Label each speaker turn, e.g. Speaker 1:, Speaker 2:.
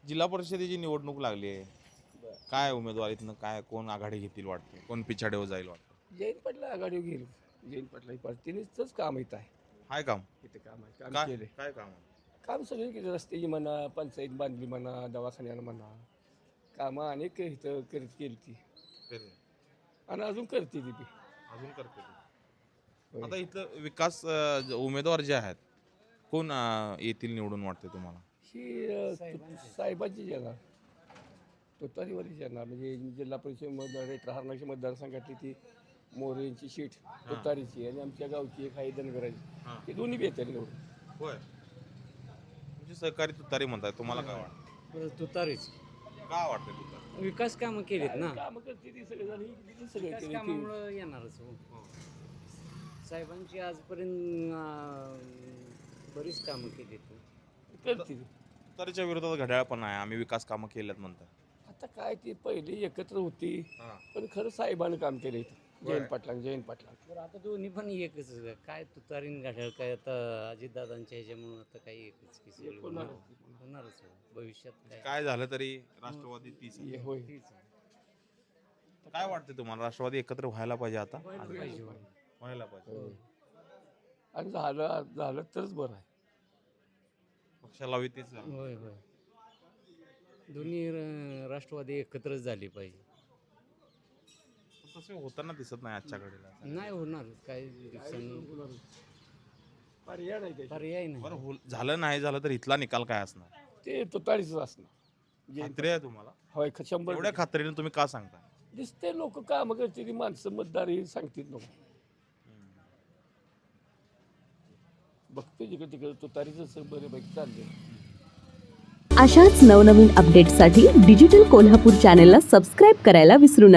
Speaker 1: जिल्हा परिषदेची निवडणूक लागली आहे. काय उमेदवारीतनं काय कोण आघाडी घेतील वाटतं, कोण पिछाडीवर जाईल वाटतं?
Speaker 2: जयंत पाटील आघाडीवर गेले. जयंत पाटलाची पार्टी तिनेच काम येत आहे.
Speaker 1: हाय काम
Speaker 2: इथे काम आहे, काम
Speaker 1: काय
Speaker 2: केले.
Speaker 1: काय काम आहे?
Speaker 2: काम सगळे केले, रस्त्याची म्हणा, पंचायत बांधली म्हणा, दवाखान्याला म्हणा, कामं अनेक इथं केली ती
Speaker 1: केले.
Speaker 2: आणि अजून करते ती बी.
Speaker 1: अजून करते ते.
Speaker 2: होय.
Speaker 1: आता इथं विकास उमेदवार जे आहेत कोण येतील निवडून वाटते तुम्हाला?
Speaker 2: ही साहेबांची येणार, तुतारीवरच येणार. म्हणजे जिल्हा परिषद मतदार हरणाची मतदारसंघातली ती मोरेंची सीट तुतारीची आणि आमच्या गावची एक आहे धनगराची,
Speaker 1: हां.
Speaker 2: हे दोन्ही बी येतात निवडून.
Speaker 1: होय, म्हणजे सहकारी तुतारी म्हणताय, तुम्हाला काय वाटतं?
Speaker 3: तुतारीच
Speaker 1: काय वाटतंय तुतारी?
Speaker 3: विकास कामं केलीत ना.
Speaker 2: कामं करते ती सगळे जण, ही सगळे
Speaker 3: विकास
Speaker 2: केली ती.
Speaker 3: कामामुळं येणारच हो. साहेबांची आजपर्यंत बरीच कामं केलीत.
Speaker 2: करते ती.
Speaker 1: तुतारीच्या विरोधात घड्याळ पण आहे, आम्ही विकास कामं केल्यात म्हणतात.
Speaker 2: आता काय ती पहिली एकत्र होती,
Speaker 1: हां.
Speaker 2: पण खरं साहेबानं काम केलं इथं. जयंत पाटला
Speaker 3: तर आता दोन्ही पण एकच आहे. काय तुतारीन घड्याळ काय आता अजितदादांच्या ह्याच्यामुळं आता काही एकच की सगळं होणारच हो. भविष्यात
Speaker 1: काय झालं तरी राष्ट्रवादी तीच आहे.
Speaker 2: होय.
Speaker 3: तीच आहे.
Speaker 1: काय वाटतं तुम्हाला, राष्ट्रवादी एकत्र व्हायला पाहिजे आता?
Speaker 2: पाहिजे.
Speaker 1: व्हायला पाहिजे.
Speaker 2: आणि झालं तरच बरं आहे.
Speaker 1: पक्षाला हवी तीच आहे.
Speaker 3: होय होय. दोन्ही राष्ट्रवादी एकत्रच झाली पाहिजे.
Speaker 1: पण तसं होताना दिसत नाही आजच्या घडीला.
Speaker 3: नाही होणार काही दिवसांनी,
Speaker 2: पर्याय नाही त्याच्यात.
Speaker 3: पर्याय नाही.
Speaker 1: बरं झालं नाही झालं तर इथला निकाल काय असणार?
Speaker 2: ते तुतारीच असणार.
Speaker 1: खात्री आहे तुम्हाला?
Speaker 2: होय, 100
Speaker 1: एवढ्या खात्रीने तुम्ही का सांगता?
Speaker 2: दिसते लोक काम करते ती माणसं मतदार ही सांगतील लोक. बघतो जिकडे तिकडे तुतारीच बरेपैकी चालले.
Speaker 4: अशाच नवनवीन अपडेट्ससाठी डिजिटल कोल्हापूर चॅनेलला सबस्क्राईब करायला विसरू नका.